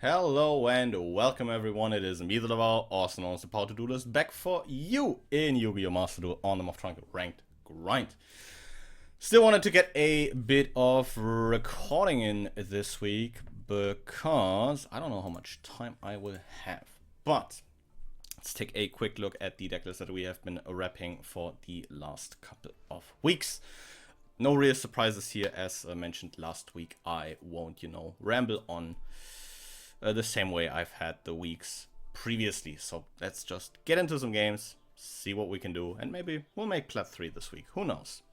Hello and welcome everyone, it is me, the Devour, also known as the Power to Duelist, back for you in Yu-Gi-Oh! Master Duel on the Morphtronic Ranked Grind. Still wanted to get a bit of recording in this week, because I don't know how much time I will have. But let's take a quick look at the decklist that we have been repping for the last couple of weeks. No real surprises here, as mentioned last week. I won't, ramble on the same way I've had the weeks previously. So let's just get into some games, see what we can do, and maybe we'll make Plat 3 this week. Who knows?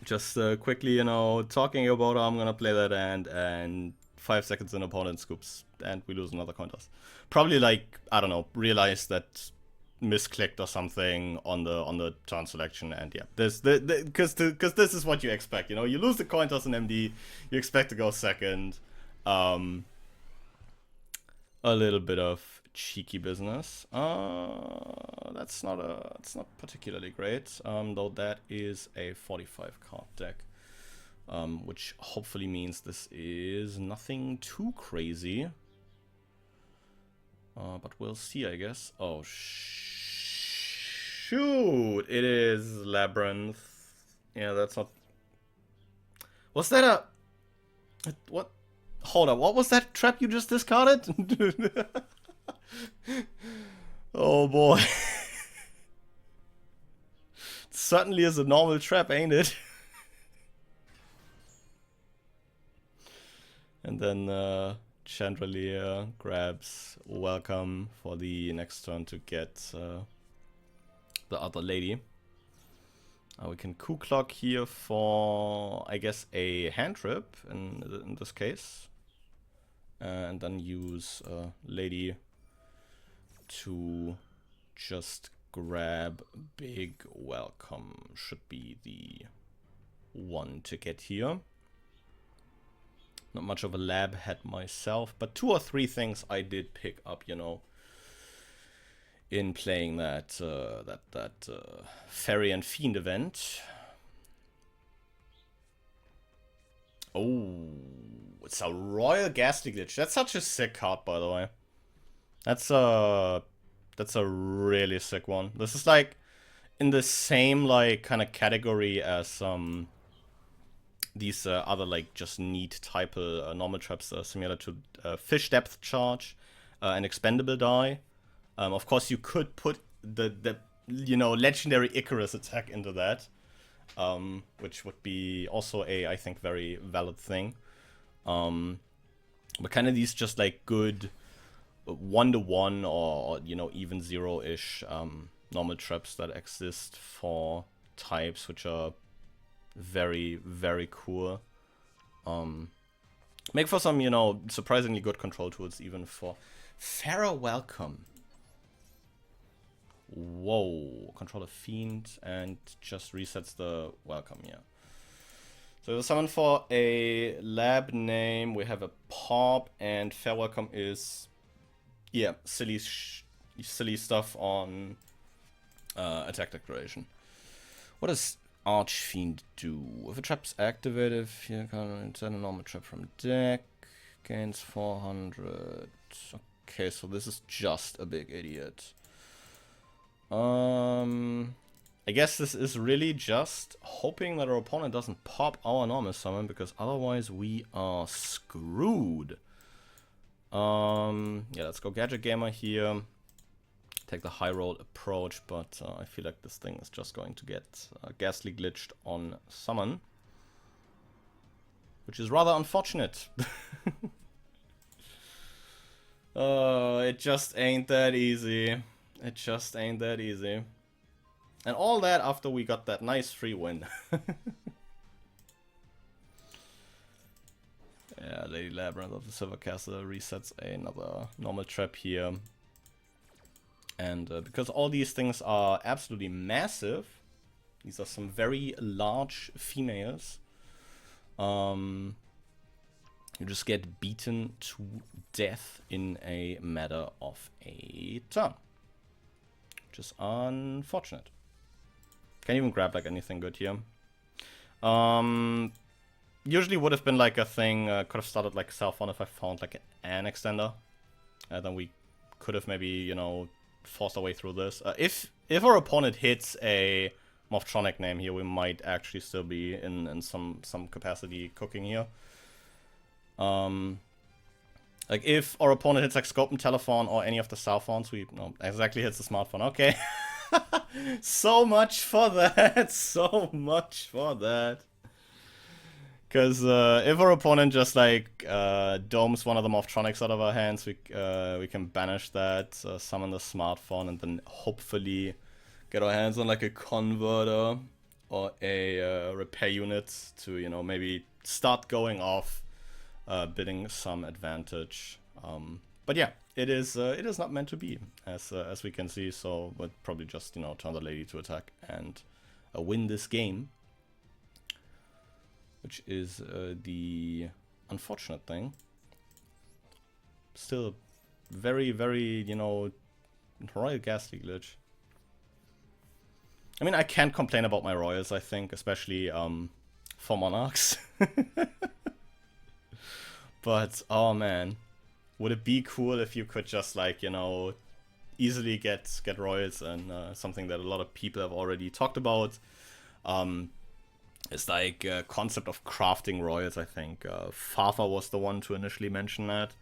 Just quickly, talking about how I'm gonna play that and 5 seconds in opponent scoops, and we lose another coin toss. Probably like, I don't know, realize that misclicked or something on the turn selection, and yeah, because this is what you expect. You lose the coin toss in MD, you expect to go second. A little bit of cheeky business. It's not particularly great. Though that is a 45 card deck, which hopefully means this is nothing too crazy. But we'll see, I guess. Oh shoot! It is Labyrinth. Yeah, that's not. Was that a what? Hold up, what was that trap you just discarded? Oh boy. It certainly is a normal trap, ain't it? And then Chandelier grabs welcome for the next turn to get the other lady. We can coup clock here for, I guess, a hand trip in this case. And then use lady to just grab big welcome. Should be the one to get here. Not much of a lab head myself, but 2 or 3 things I did pick up, in playing that Fairy and Fiend event. Oh, it's a Royal Ghastly Glitch. That's such a sick card, by the way. That's a really sick one. This is like in the same like kind of category as these other like just neat type normal traps similar to Fish Depth Charge, an expendable die. Of course, you could put the legendary Icarus attack into that, which would be also I think, very valid thing. But kind of these just like good 1-to-1 or even 0-ish normal traps that exist for types, which are very, very cool. Make for some surprisingly good control tools even for Pharaoh Welcome. Whoa, control a fiend and just resets the welcome, yeah. So we summon for a lab name, we have a pop, and fair welcome is, yeah, silly stuff on attack declaration. What does Archfiend do? If a trap's activated, if you can send a normal trap from deck, gains 400. Okay, so this is just a big idiot. I guess this is really just hoping that our opponent doesn't pop our normal summon, because otherwise we are screwed. Yeah, let's go Gadget Gamer here. Take the high roll approach, but I feel like this thing is just going to get ghastly glitched on summon, which is rather unfortunate. It just ain't that easy. It just ain't that easy. And all that after we got that nice free win. Yeah, Lady Labyrinth of the Silver Castle resets another normal trap here. And because all these things are absolutely massive, these are some very large females, you just get beaten to death in a matter of a turn. Which is unfortunate. Can't even grab like anything good here. Usually would have been like a thing, could have started like South 1 if I found like an an extender. Then we could have maybe, you know, forced our way through this. If our opponent hits a Morphtronic name here, we might actually still be in some capacity cooking here. Like if our opponent hits like Scope and Telephone or any of the cell phones, we no exactly hits the smartphone. Okay. So much for that. So much for that. Because if our opponent just like domes one of the Morphtronics out of our hands, we can banish that, summon the smartphone, and then hopefully get our hands on like a converter or a repair unit to, you know, maybe start going off, bidding some advantage. But yeah, it is not meant to be, as we can see. So we'll probably just, you know, turn the lady to attack and win this game, which is the unfortunate thing. Still very, very, you know, Royal Ghastly glitch. I mean, I can't complain about my Royals, I think, especially for Monarchs. But, oh man, would it be cool if you could just, like, you know, easily get Royals, and something that a lot of people have already talked about. It's like a concept of crafting Royals, I think. Fafa was the one to initially mention that.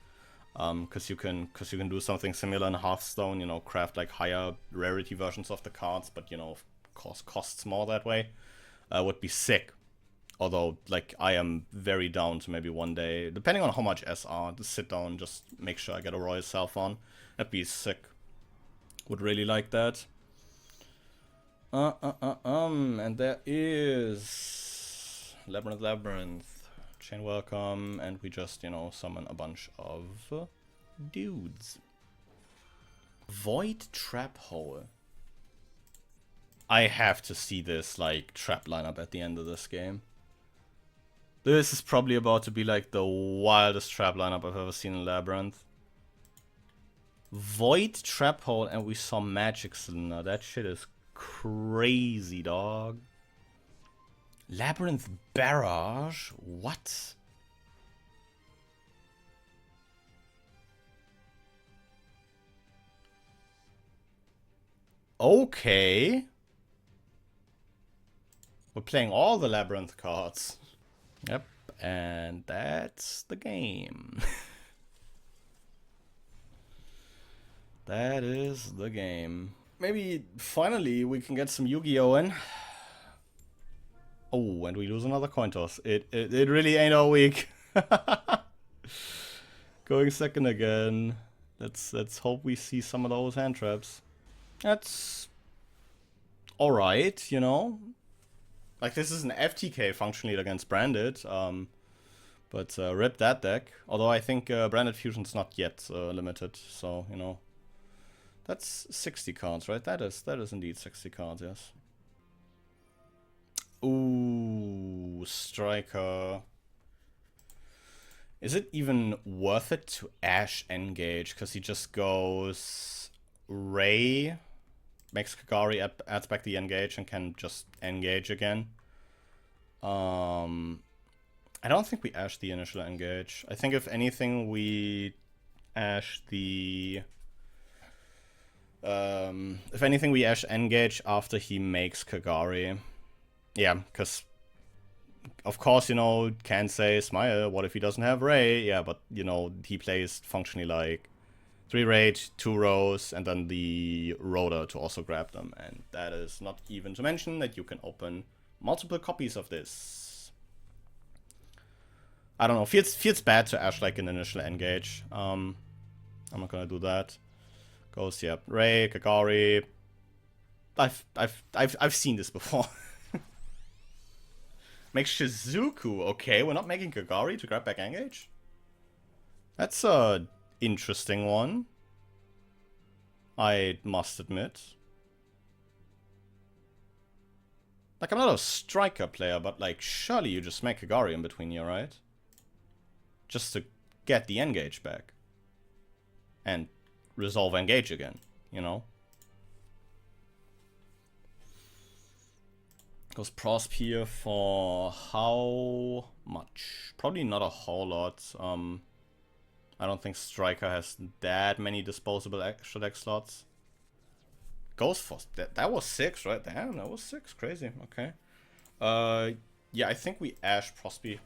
Because you can do something similar in Hearthstone, you know, craft like higher rarity versions of the cards, but, you know, of course costs more that way. Would be sick. Although, like, I am very down to maybe one day, depending on how much SR, to sit down and just make sure I get a Royal Self on. That'd be sick. Would really like that. And there is Labyrinth, Chain Welcome, and we just, you know, summon a bunch of dudes. Void Trap Hole. I have to see this, like, trap lineup at the end of this game. This is probably about to be, like, the wildest trap lineup I've ever seen in Labyrinth. Void Trap Hole, and we saw Magic Cylinder. That shit is crazy, dog. Labyrinth Barrage? What? Okay. We're playing all the Labyrinth cards. Yep, and that's the game. That is the game. Maybe finally we can get some Yu-Gi-Oh in. Oh, and we lose another coin toss. It really ain't all week. Going second again. Let's hope we see some of those hand traps. That's alright, you know. Like, this is an FTK functionally against Branded. But rip that deck. Although I think Branded Fusion's not yet limited, so, you know. That's 60 cards, right? That is indeed 60 cards, yes. Ooh, Striker. Is it even worth it to Ash Engage? Because he just goes Ray, makes Kagari, adds back the Engage, and can just Engage again. I don't think we Ash the initial Engage. I think if anything we Ash the... if anything we Ash Engage after he makes Kagari. Yeah, because of course, you know, can say, Smile, what if he doesn't have Ray? Yeah, but, you know, he plays functionally like 3 Rage, 2 Rose, and then the Rotor to also grab them. And that is not even to mention that you can open multiple copies of this. I don't know, feels bad to Ash like an initial Engage. I'm not gonna do that. Goes, yeah, Ray, Kagari. I've seen this before. Make Shizuku. Okay, we're not making Kagari to grab back Engage? That's a interesting one, I must admit. Like, I'm not a Striker player, but, like, surely you just make Kagari in between here, right? Just to get the Engage back. And resolve Engage again, you know? Goes Prosp here for how much? Probably not a whole lot. I don't think Striker has that many disposable extra deck slots. Goes for that was 6, right? Damn, that was 6. Crazy. Okay. Yeah, I think we Ash Prosby.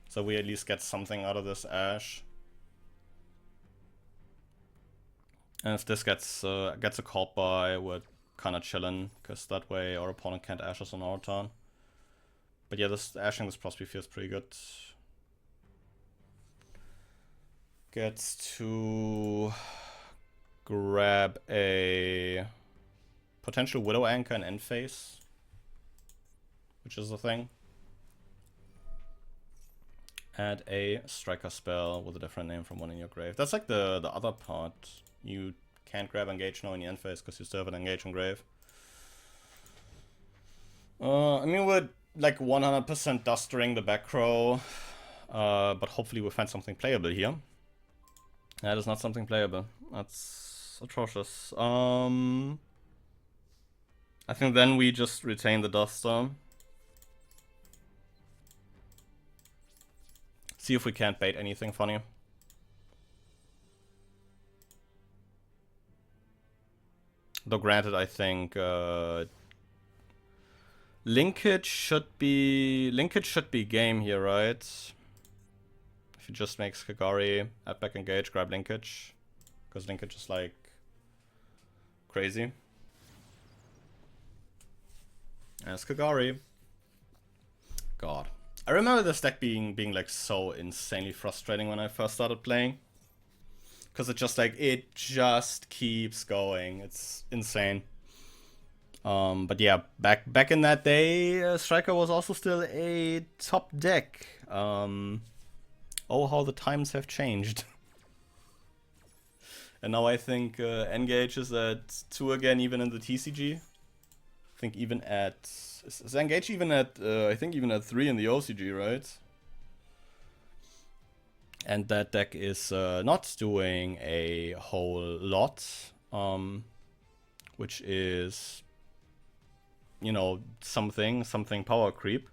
So we at least get something out of this Ash. And if this gets a called by, we're kind of chilling, because that way our opponent can't Ash us on our turn. But yeah, this Ashing this Prosby feels pretty good. Gets to grab a potential Widow Anchor and end phase, which is a thing. Add a Striker spell with a different name from one in your grave. That's like the other part. You can't grab Engage now in the end phase because you still have an Engage in grave. I mean, we're like 100% dustering the back row, but hopefully we'll find something playable here. That is not something playable. That's atrocious. I think then we just retain the Duster. See if we can't bait anything funny. Though granted, I think linkage should be game here, right? If he just makes Kagari, add back engage, grab linkage, because linkage is like crazy. As Kagari. God. I remember this deck being like so insanely frustrating when I first started playing. Because it just keeps going. It's insane. But yeah, back in that day, Striker was also still a top deck. Oh, how the times have changed. And now I think Engage is at 2 again, even in the TCG. I think even at... Is Engage even at... I think even at 3 in the OCG, right? And that deck is not doing a whole lot. Which is... You know, something power creep.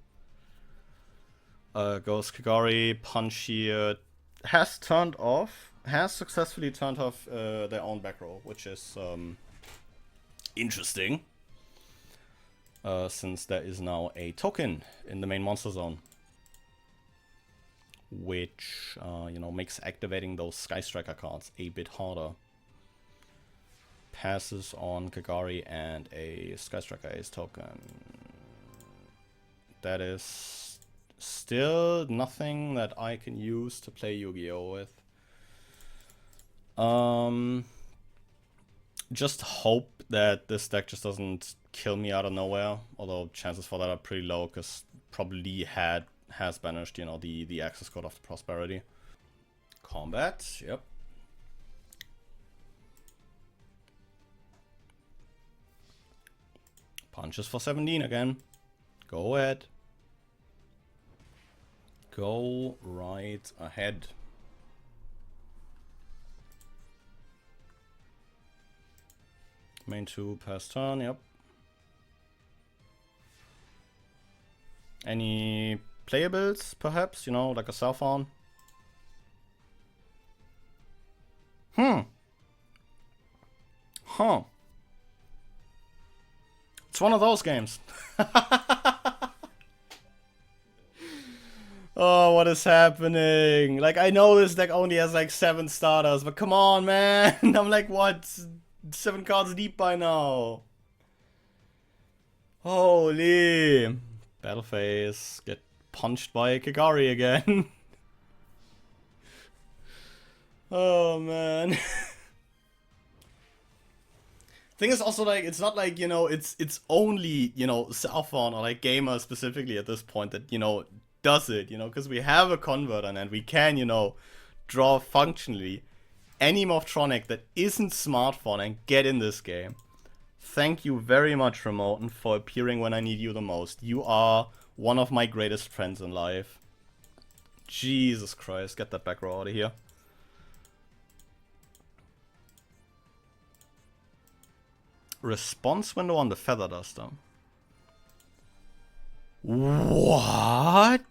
Goes Kagari, Punch here. Has successfully turned off their own back row, which is interesting. Since there is now a token in the main monster zone. Which, you know, makes activating those Sky Striker cards a bit harder. Passes on Kagari and a Sky Striker Ace token. That is still nothing that I can use to play Yu-Gi-Oh! With. Just hope that this deck just doesn't kill me out of nowhere. Although chances for that are pretty low, because probably has banished, you know, the access code of the Prosperity. Combat, yep. Punches for 17 again. Go ahead. Go right ahead. Main 2 pass turn, yep. Any playables, perhaps? You know, like a Southbound? Huh. It's one of those games. Oh, what is happening? Like, I know this deck only has like 7 starters, but come on, man. I'm like, what? 7 cards deep by now. Holy. Battle phase. Get punched by Kagari again. Oh, man. Thing is also, like, it's not like, you know, it's only, you know, Southbound or like Gamer specifically at this point that, you know, does it, you know, because we have a converter and we can, you know, draw functionally any Morphtronic that isn't smartphone and get in this game. Thank you very much, Remoten, for appearing when I need you the most. You are one of my greatest friends in life. Jesus Christ, get that back row out of here. Response window on the Feather Duster. What?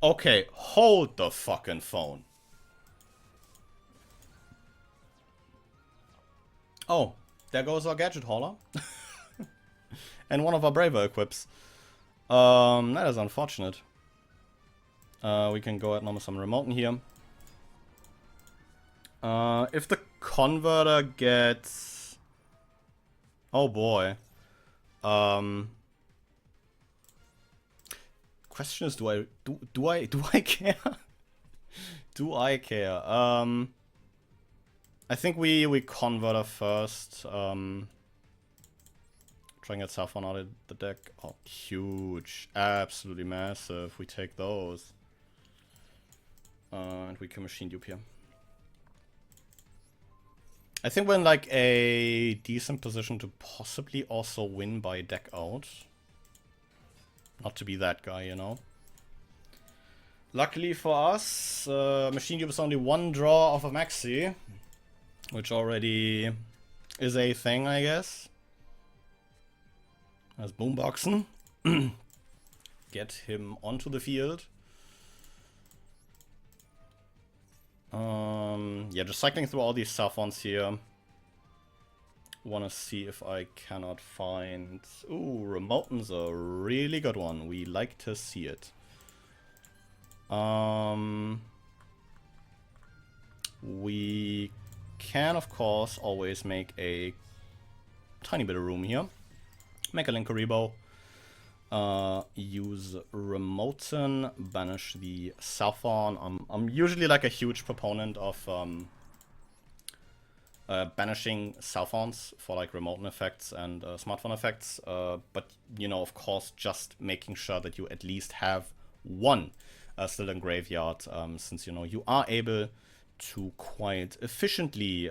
Okay, hold the fucking phone. Oh, there goes our gadget hauler. And one of our braver equips. That is unfortunate. We can go ahead and number some remote in here. If the converter gets... Oh boy. Question is, do I care? Do I care? I think we converter first. Try and get Saffron out of the deck. Oh, huge. Absolutely massive. We take those. And we can machine dupe here. I think we're in like a decent position to possibly also win by deck out. Not to be that guy, you know. Luckily for us, machine dupe is only one draw of a maxi, which already is a thing, I guess. As Boomboxen. Get him onto the field. Yeah, just cycling through all these Saffrons here. Wanna see if I cannot find... Ooh, Remoten's a really good one. We like to see it. We can, of course, always make a tiny bit of room here. Make a Linkaribo. Use Remoten, banish the Saffron. I'm usually like a huge proponent of banishing Saffrons for like Remoten effects and smartphone effects. But, you know, of course, just making sure that you at least have one still in graveyard, since, you know, you are able to quite efficiently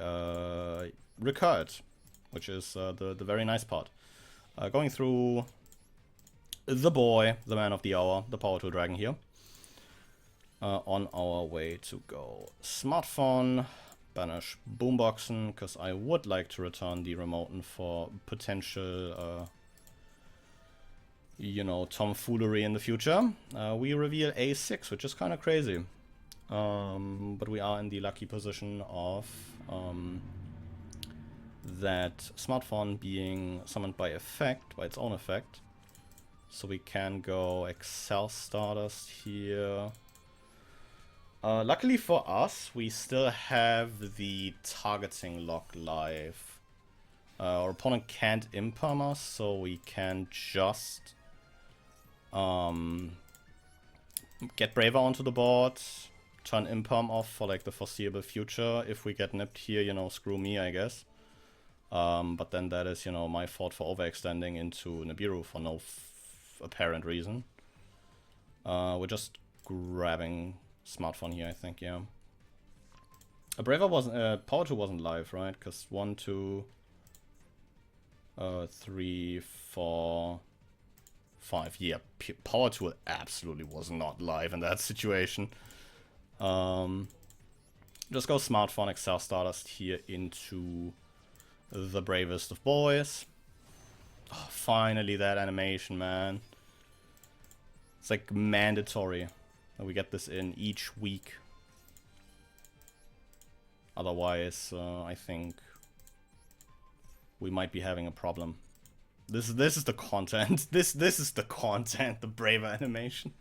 recur it, which is the very nice part. Going through the boy, the man of the hour, the Power Tool Dragon here. On our way to go Smartphone, banish Boomboxen, because I would like to return the Remoten for potential, you know, tomfoolery in the future. We reveal A6, which is kind of crazy. But we are in the lucky position of that Smartphone being summoned by effect, by its own effect. So we can go Excel Stardust here. Luckily for us, we still have the targeting lock live. Our opponent can't imperm us, so we can just get Braver onto the board, turn imperm off for like the foreseeable future. If we get nipped here, you know, screw me, I guess. But then that is, you know, my fault for overextending into Nibiru for no apparent reason. We're just grabbing Smartphone here, I think, yeah. A Braver wasn't, Power 2 wasn't live, right? Because 1, 2, 3, 4, 5. Yeah, Power 2 absolutely was not live in that situation. Just go Smartphone, Excel Stardust here into the bravest of boys. Oh, finally that animation, man. It's like mandatory that we get this in each week. Otherwise, I think we might be having a problem. This is the content. This is the content. The Braver animation.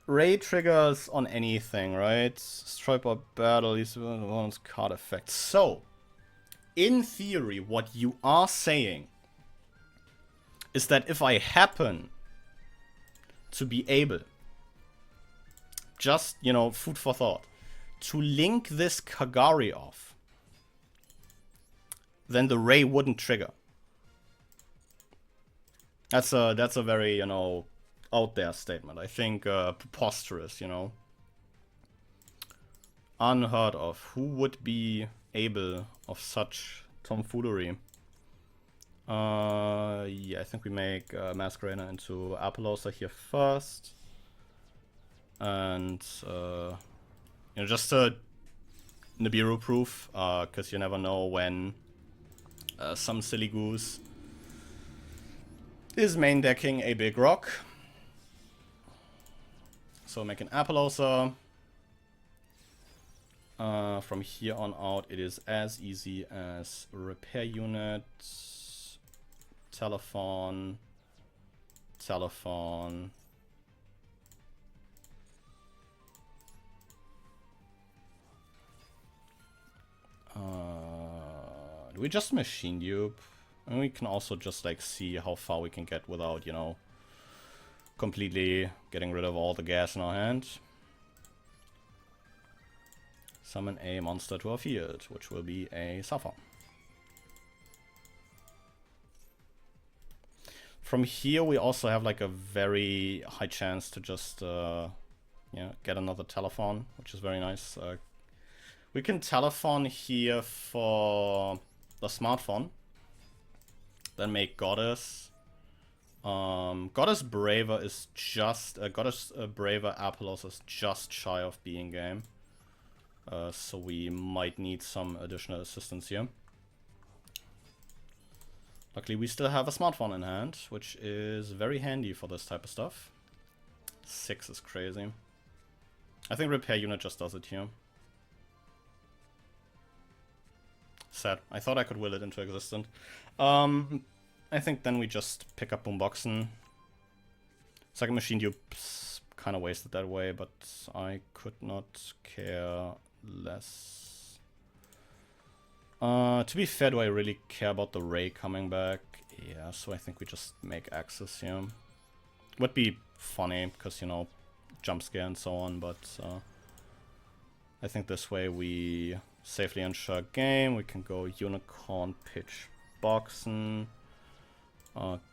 Ray triggers on anything, right? Stripe or battle, these one's card effects. So, in theory, what you are saying is that if I happen to be able, just, you know, food for thought, to link this Kagari off, then the Ray wouldn't trigger. That's a very, you know, out there statement. I think preposterous, you know. Unheard of. Who would be able of such tomfoolery? Yeah, I think we make Masquerader into Apollosa here first. And, you know, just a Nibiru proof, because you never know when some silly goose is main decking a big rock. So make an Appaloosa. From here on out, it is as easy as repair unit, telephone, telephone. Do we just machine dupe? And we can also just like see how far we can get without, you know, completely getting rid of all the gas in our hand. Summon a monster to our field, which will be a Sapphire. From here we also have like a very high chance to just yeah, get another telephone, which is very nice. We can telephone here for the smartphone. Then make Goddess. Goddess Braver is just Goddess Braver Appaloosa is just shy of being game. So we might need some additional assistance here. Luckily we still have a smartphone in hand, which is very handy for this type of stuff. 6 is crazy. I think repair unit just does it here. Sad. I thought I could will it into existence. I think then we just pick up Boomboxen. Second machine dupe's kind of wasted that way, but I could not care less. To be fair, do I really care about the Ray coming back? Yeah, so I think we just make Axis here. Would be funny, because, you know, jump scare and so on, but I think this way we safely ensure game. We can go Unicorn, pitch Boxen,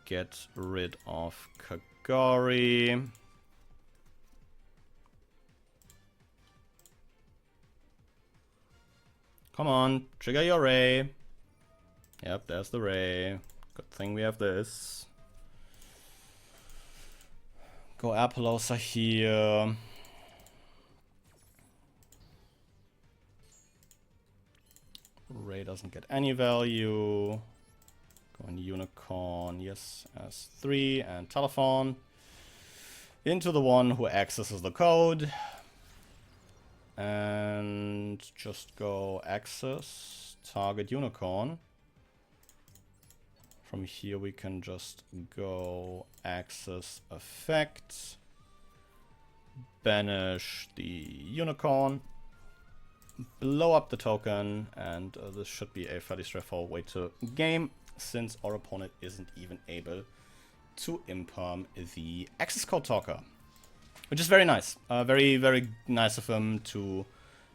get rid of Kagori. Come on, trigger your Ray. Yep, there's the Ray. Good thing we have this. Go Appaloosa here. Ray doesn't get any value. Go on Unicorn, yes, as 3 and Telephone. Into the one who accesses the code. And just go access, target Unicorn. From here we can just go access effect, banish the Unicorn, blow up the token, and this should be a fairly straightforward way to game, since our opponent isn't even able to imperm the access code talker. Which is very nice. Very, very nice of him to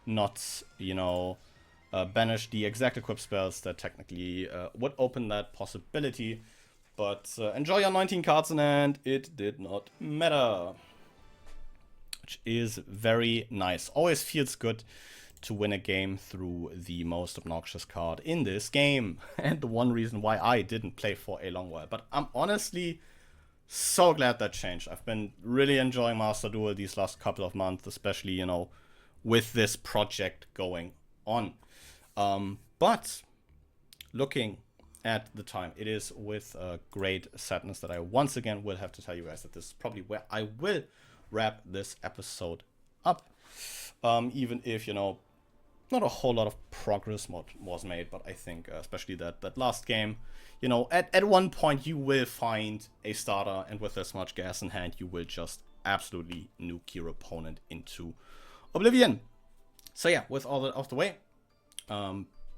not, you know, banish the exact equip spells that technically would open that possibility. But enjoy your 19 cards in hand. It did not matter. Which is very nice. Always feels good to win a game through the most obnoxious card in this game. And the one reason why I didn't play for a long while. But I'm honestly so glad that changed. I've been really enjoying Master Duel these last couple of months, especially, you know, with this project going on. But looking at the time, it is with great sadness that I once again will have to tell you guys that this is probably where I will wrap this episode up. Even if, you know, not a whole lot of progress was made, but I think especially that last game, you know, at one point you will find a starter, and with this much gas in hand, you will just absolutely nuke your opponent into oblivion. So yeah, with all that out of the way,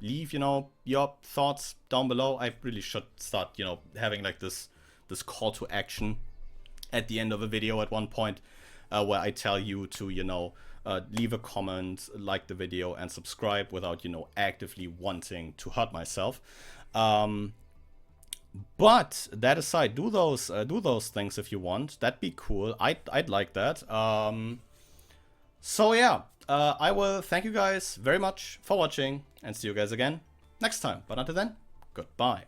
leave, you know, your thoughts down below. I really should start, you know, having like this call to action at the end of a video at one point, where I tell you to, you know, leave a comment, like the video, and subscribe without, you know, actively wanting to hurt myself. But that aside, do those things if you want. That'd be cool. I'd like that. So yeah, I will thank you guys very much for watching, and see you guys again next time. But until then, goodbye.